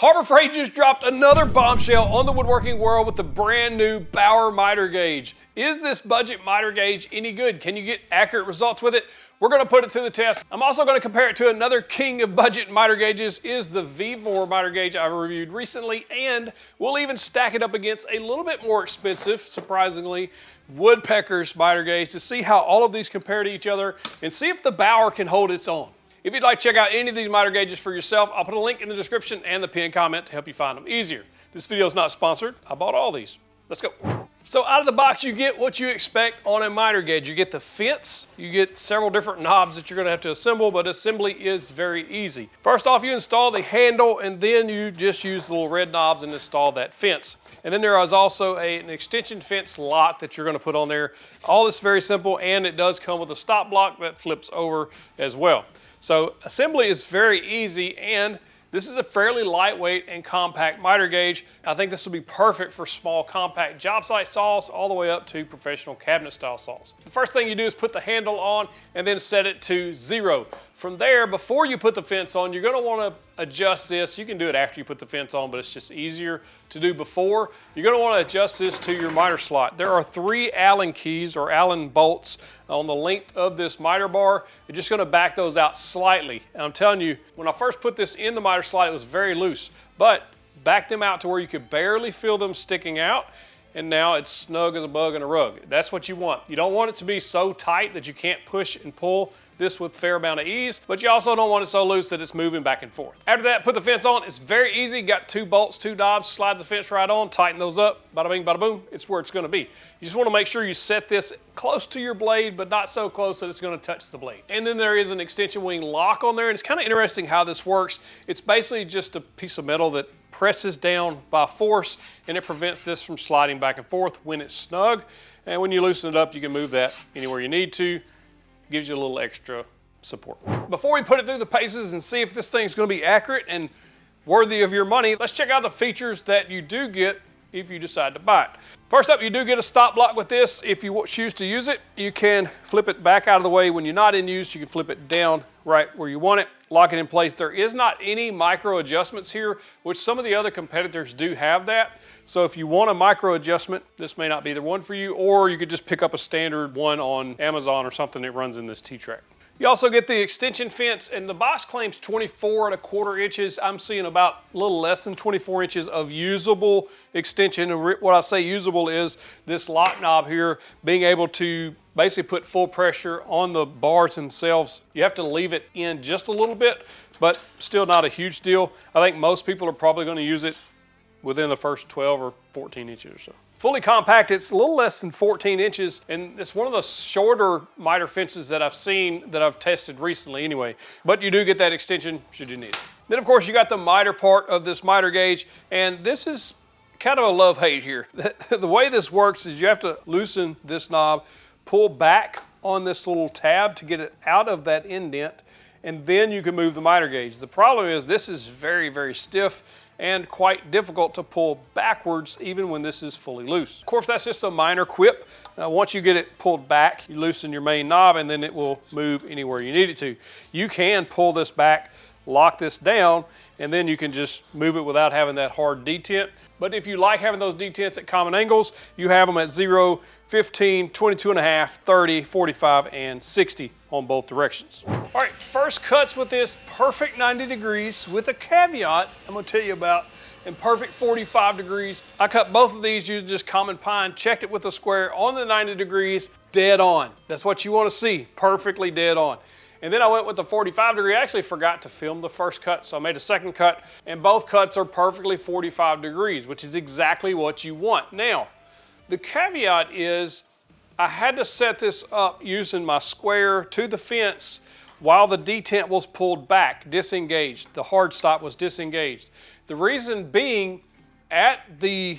Harbor Freight just dropped another bombshell on the woodworking world with the brand new Bauer Miter Gauge. Is this budget miter gauge any good? Can you get accurate results with it? We're going to put it to the test. I'm also going to compare it to another king of budget miter gauges, is the V4 miter gauge I reviewed recently, and we'll even stack it up against a little bit more expensive, surprisingly, Woodpecker's miter gauge to see how all of these compare to each other and see if the Bauer can hold its own. If you'd like to check out any of these miter gauges for yourself, I'll put a link in the description and the pinned comment to help you find them easier. This video is not sponsored. I bought all these. Let's go. So out of the box, you get what you expect on a miter gauge. You get the fence, you get several different knobs that you're going to have to assemble, but assembly is very easy. First off, you install the handle, and then you just use the little red knobs and install that fence. And then there is also an extension fence lock that you're going to put on there. All this is very simple, and it does come with a stop block that flips over as well. So assembly is very easy, and this is a fairly lightweight and compact miter gauge. I think this will be perfect for small compact job site saws all the way up to professional cabinet style saws. The first thing you do is put the handle on and then set it to 0. From there, before you put the fence on, you're going to want to adjust this. You can do it after you put the fence on, but it's just easier to do before. You're going to want to adjust this to your miter slot. There are 3 Allen keys or Allen bolts on the length of this miter bar. You're just going to back those out slightly. And I'm telling you, when I first put this in the miter slot, it was very loose, but back them out to where you could barely feel them sticking out. And now it's snug as a bug in a rug. That's what you want. You don't want it to be so tight that you can't push and pull this with a fair amount of ease, but you also don't want it so loose that it's moving back and forth. After that, put the fence on. It's very easy. Got 2 bolts, 2 knobs, slide the fence right on, tighten those up, bada bing, bada boom. It's where it's gonna be. You just wanna make sure you set this close to your blade, but not so close that it's gonna touch the blade. And then there is an extension wing lock on there, and it's kind of interesting how this works. It's basically just a piece of metal that presses down by force, and it prevents this from sliding back and forth when it's snug. And when you loosen it up, you can move that anywhere you need to. Gives you a little extra support. Before we put it through the paces and see if this thing's going to be accurate and worthy of your money, let's check out the features that you do get if you decide to buy it. First up, you do get a stop block with this. If you choose to use it, you can flip it back out of the way when you're not in use. You can flip it down right where you want it, lock it in place. There is not any micro adjustments here, which some of the other competitors do have that. So if you want a micro adjustment, this may not be the one for you, or you could just pick up a standard one on Amazon or something that runs in this T-track. You also get the extension fence, and the box claims 24¼ inches. I'm seeing about a little less than 24 inches of usable extension. And what I say usable is this lock knob here being able to basically put full pressure on the bars themselves. You have to leave it in just a little bit, but still not a huge deal. I think most people are probably going to use it within the first 12 or 14 inches or so. Fully compact, it's a little less than 14 inches, and it's one of the shorter miter fences that I've seen, that I've tested recently anyway. But you do get that extension should you need it. Then of course you got the miter part of this miter gauge, and this is kind of a love-hate here. The way this works is you have to loosen this knob, pull back on this little tab to get it out of that indent, and then you can move the miter gauge. The problem is this is very, very stiff and quite difficult to pull backwards even when this is fully loose. Of course, that's just a minor quip. Once you get it pulled back, you loosen your main knob and then it will move anywhere you need it to. You can pull this back, lock this down, and then you can just move it without having that hard detent. But if you like having those detents at common angles, you have them at 0, 15, 22.5, 30, 45, and 60 on both directions. All right, first cuts with this perfect 90 degrees with a caveat I'm gonna tell you about, and perfect 45 degrees. I cut both of these using just common pine, checked it with a square on the 90 degrees, dead on. That's what you wanna see, perfectly dead on. And then I went with the 45 degree. I actually forgot to film the first cut, so I made a second cut, and both cuts are perfectly 45 degrees, which is exactly what you want. Now, the caveat is I had to set this up using my square to the fence while the detent was pulled back, disengaged. The hard stop was disengaged. The reason being, at the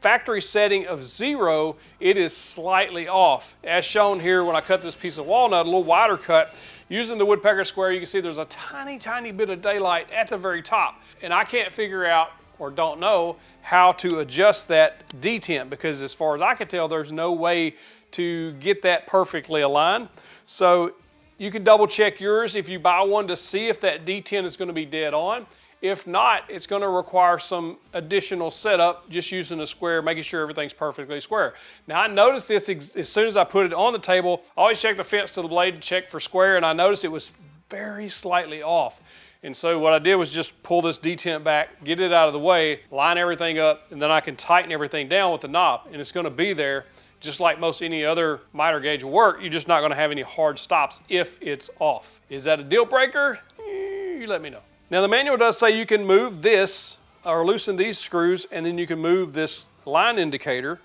factory setting of 0, it is slightly off. As shown here when I cut this piece of walnut, a little wider cut, using the woodpecker square, you can see there's a tiny, tiny bit of daylight at the very top. And I can't figure out, or don't know, how to adjust that detent, because as far as I can tell, there's no way to get that perfectly aligned. So you can double check yours if you buy one to see if that detent is going to be dead on. If not, it's going to require some additional setup, just using a square, making sure everything's perfectly square. Now I noticed this as soon as I put it on the table. I always check the fence to the blade to check for square, and I noticed it was very slightly off. And so what I did was just pull this detent back, get it out of the way, line everything up, and then I can tighten everything down with the knob, and it's going to be there just like most any other miter gauge will work. You're just not going to have any hard stops if it's off. Is that a deal breaker? You let me know. Now the manual does say you can move this or loosen these screws, and then you can move this line indicator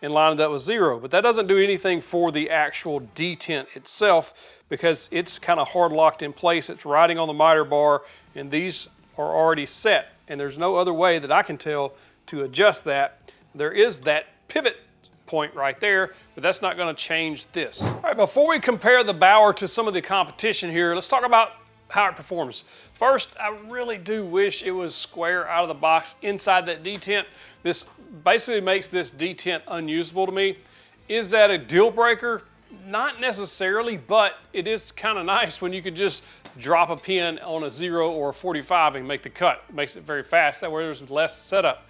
and line it up with 0. But that doesn't do anything for the actual detent itself, because it's kind of hard locked in place. It's riding on the miter bar, and these are already set. And there's no other way that I can tell to adjust that. There is that pivot point right there, but that's not going to change this. All right, before we compare the Bauer to some of the competition here, let's talk about how it performs. First, I really do wish it was square out of the box inside that detent. This basically makes this detent unusable to me. Is that a deal breaker? Not necessarily, but it is kind of nice when you can just drop a pin on a 0 or a 45 and make the cut. It makes it very fast, that way there's less setup.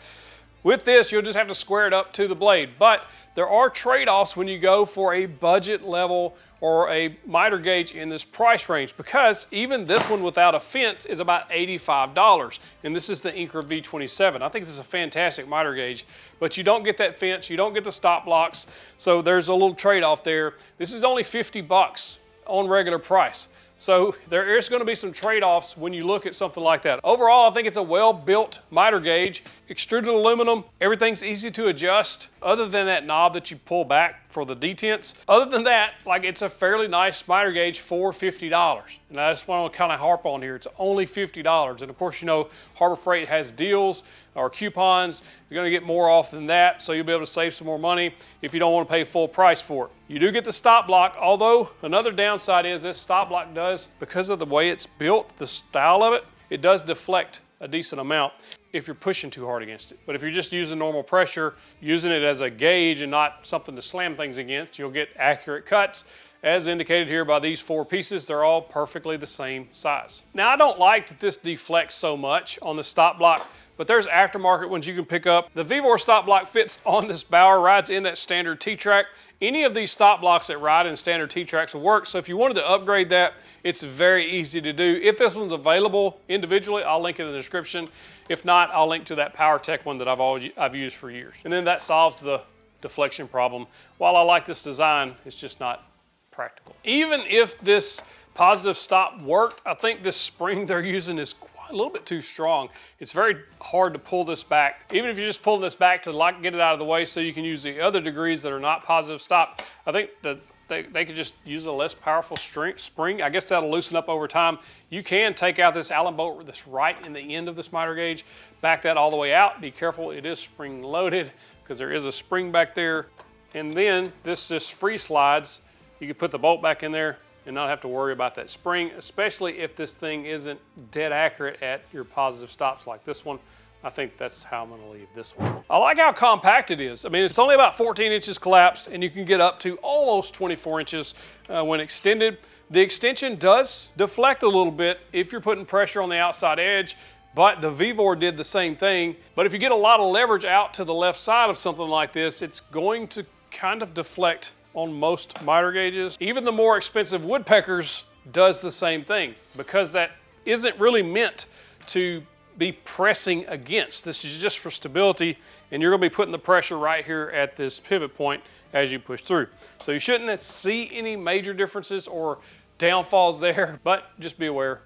With this, you'll just have to square it up to the blade, but there are trade-offs when you go for a budget level or a miter gauge in this price range, because even this one without a fence is about $85, and this is the Inker V27. I think this is a fantastic miter gauge, but you don't get that fence, you don't get the stop blocks, so there's a little trade-off there. This is only 50 bucks on regular price. So there is going to be some trade-offs when you look at something like that. Overall, I think it's a well-built miter gauge. Extruded aluminum, everything's easy to adjust, other than that knob that you pull back for the detents. Other than that, like, it's a fairly nice miter gauge for $50. And that's what I'm kind of harp on here. It's only $50. And of course, you know, Harbor Freight has deals or coupons. You're going to get more off than that, so you'll be able to save some more money if you don't want to pay full price for it. You do get the stop block, although another downside is this stop block does, because of the way it's built, the style of it, it does deflect a decent amount if you're pushing too hard against it. But if you're just using normal pressure, using it as a gauge and not something to slam things against, you'll get accurate cuts. As indicated here by these 4 pieces, they're all perfectly the same size. Now, I don't like that this deflects so much on the stop block, but there's aftermarket ones you can pick up. The Vevor stop block fits on this Bauer, rides in that standard T-track. Any of these stop blocks that ride in standard T-tracks will work, so if you wanted to upgrade that, it's very easy to do. If this one's available individually, I'll link it in the description. If not, I'll link to that PowerTech one that I've used for years. And then that solves the deflection problem. While I like this design, it's just not practical. Even if this positive stop worked, I think this spring they're using is a little bit too strong. It's very hard to pull this back. Even if you're just pulling this back to get it out of the way so you can use the other degrees that are not positive stop, I think that they could just use a less powerful spring. I guess that'll loosen up over time. You can take out this Allen bolt that's right in the end of this miter gauge, back that all the way out. Be careful, it is spring loaded because there is a spring back there. And then this just free slides. You can put the bolt back in there and not have to worry about that spring, especially if this thing isn't dead accurate at your positive stops like this one. I think that's how I'm gonna leave this one. I like how compact it is. I mean, it's only about 14 inches collapsed, and you can get up to almost 24 inches when extended. The extension does deflect a little bit if you're putting pressure on the outside edge, but the Vevor did the same thing. But if you get a lot of leverage out to the left side of something like this, it's going to kind of deflect on most miter gauges. Even the more expensive woodpeckers does the same thing, because that isn't really meant to be pressing against. This is just for stability, and you're gonna be putting the pressure right here at this pivot point as you push through. So you shouldn't see any major differences or downfalls there, but just be aware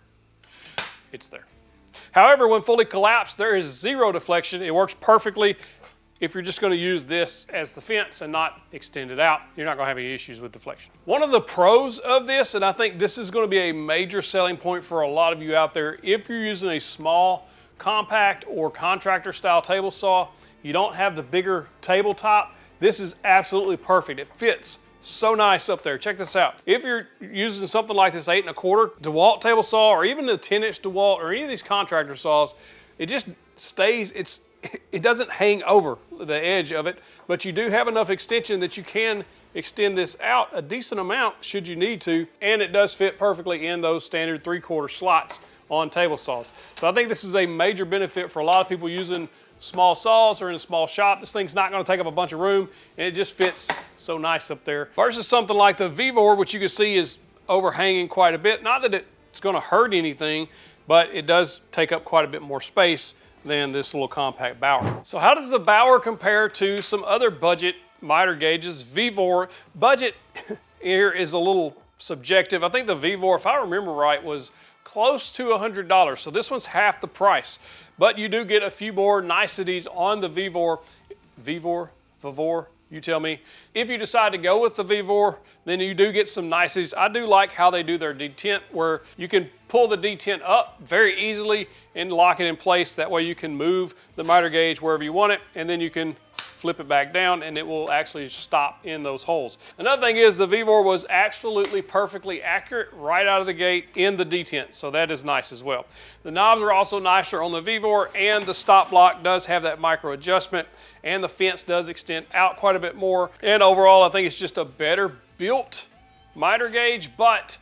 it's there. However, when fully collapsed, there is 0 deflection. It works perfectly. If you're just going to use this as the fence and not extend it out, you're not going to have any issues with deflection. One of the pros of this, and I think this is going to be a major selling point for a lot of you out there, if you're using a small, compact, or contractor style table saw, you don't have the bigger tabletop, this is absolutely perfect. It fits so nice up there. Check this out. If you're using something like this 8 1/4 DeWalt table saw, or even the 10-inch DeWalt, or any of these contractor saws, it just stays, it doesn't hang over the edge of it, but you do have enough extension that you can extend this out a decent amount should you need to, and it does fit perfectly in those standard 3/4 slots on table saws. So I think this is a major benefit for a lot of people using small saws or in a small shop. This thing's not going to take up a bunch of room, and it just fits so nice up there. Versus something like the Vevor, which you can see is overhanging quite a bit. Not that it's going to hurt anything, but it does take up quite a bit more space than this little compact Bauer. So how does the Bauer compare to some other budget miter gauges? Vevor budget here is a little subjective. I think the Vevor, if I remember right, was close to $100. So this one's half the price, but you do get a few more niceties on the Vevor, you tell me. If you decide to go with the Vevor, then you do get some niceties. I do like how they do their detent, where you can pull the detent up very easily and lock it in place. That way you can move the miter gauge wherever you want it, and then you can flip it back down and it will actually stop in those holes. Another thing is the Vevor was absolutely perfectly accurate right out of the gate in the detent, so that is nice as well. The knobs are also nicer on the Vevor, and the stop block does have that micro adjustment, and the fence does extend out quite a bit more. And overall, I think it's just a better built miter gauge, but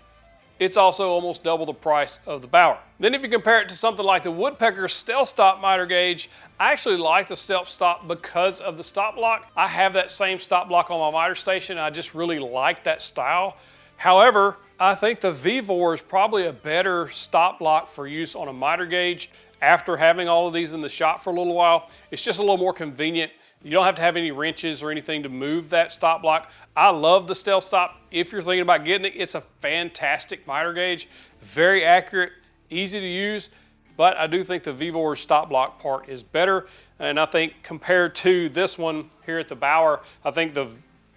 it's also almost double the price of the Bauer. Then if you compare it to something like the Woodpecker Stealth Stop miter gauge, I actually like the Stealth Stop because of the stop block. I have that same stop block on my miter station, and I just really like that style. However, I think the Vevor is probably a better stop block for use on a miter gauge. After having all of these in the shop for a little while, it's just a little more convenient. You don't have to have any wrenches or anything to move that stop block. I love the Stealth Stop. If you're thinking about getting it, it's a fantastic miter gauge. Very accurate, easy to use, but I do think the Vevor's stop block part is better. And I think compared to this one here at the Bauer, I think the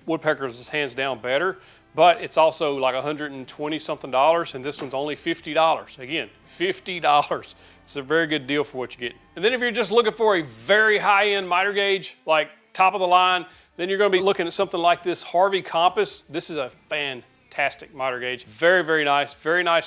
Woodpecker's is hands down better, but it's also like $120 something, and this one's only $50. Again, $50. It's a very good deal for what you get. And then if you're just looking for a very high-end miter gauge, like top of the line, then you're going to be looking at something like this Harvey Compass. This is a fantastic miter gauge. Very, very nice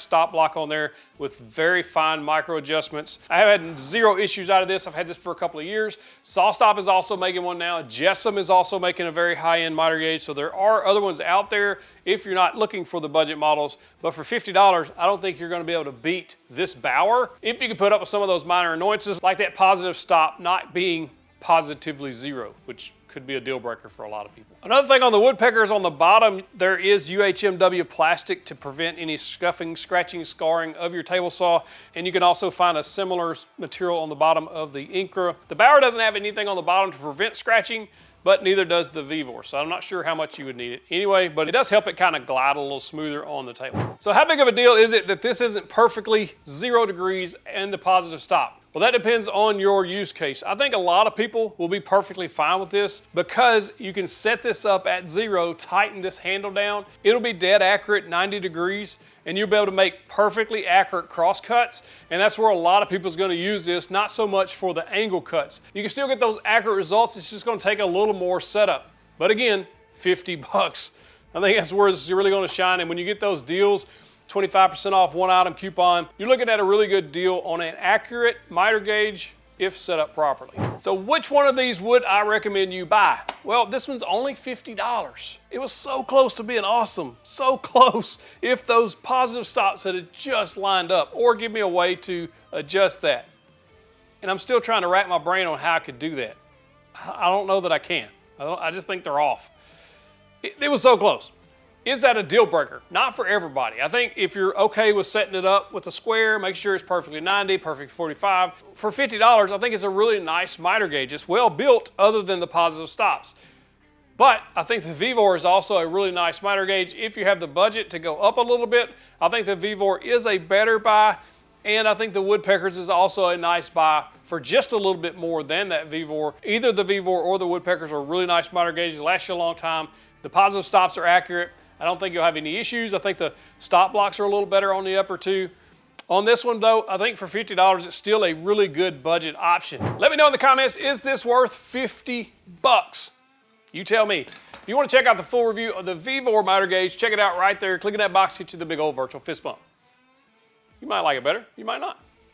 stop block on there with very fine micro adjustments. I have had zero issues out of this. I've had this for a couple of years. SawStop is also making one now. Jessam is also making a very high-end miter gauge. So there are other ones out there if you're not looking for the budget models. But for $50, I don't think you're going to be able to beat this Bauer if you can put up with some of those minor annoyances, like that positive stop not being positively zero, which could be a deal breaker for a lot of people. Another thing on the Woodpeckers, on the bottom, there is UHMW plastic to prevent any scuffing, scratching, scarring of your table saw. And you can also find a similar material on the bottom of the Incra. The Bauer doesn't have anything on the bottom to prevent scratching, but neither does the Vevor. So I'm not sure how much you would need it anyway, but it does help it kind of glide a little smoother on the table. So how big of a deal is it that this isn't perfectly 0 degrees and the positive stop? Well, that depends on your use case. I think a lot of people will be perfectly fine with this because you can set this up at 0, tighten this handle down. It'll be dead accurate 90 degrees, and you'll be able to make perfectly accurate cross cuts. And that's where a lot of people is going to use this, not so much for the angle cuts. You can still get those accurate results. It's just going to take a little more setup. But again, 50 bucks. I think that's where it's really going to shine. And when you get those deals, 25% off one item coupon, you're looking at a really good deal on an accurate miter gauge if set up properly. So which one of these would I recommend you buy? Well, this one's only $50. It was so close to being awesome, so close if those positive stops had just lined up, or give me a way to adjust that. And I'm still trying to rack my brain on how I could do that. I don't know that I can. I just think they're off. It was so close. Is that a deal breaker? Not for everybody. I think if you're okay with setting it up with a square, make sure it's perfectly 90, perfect 45. For $50, I think it's a really nice miter gauge. It's well built other than the positive stops. But I think the Vevor is also a really nice miter gauge. If you have the budget to go up a little bit, I think the Vevor is a better buy. And I think the Woodpeckers is also a nice buy for just a little bit more than that Vevor. Either the Vevor or the Woodpeckers are really nice miter gauges, last you a long time. The positive stops are accurate. I don't think you'll have any issues. I think the stop blocks are a little better on the upper two. On this one though, I think for $50, it's still a really good budget option. Let me know in the comments, is this worth 50 bucks? You tell me. If you want to check out the full review of the Vevor miter gauge, check it out right there. Click in that box, get you the big old virtual fist bump. You might like it better, you might not.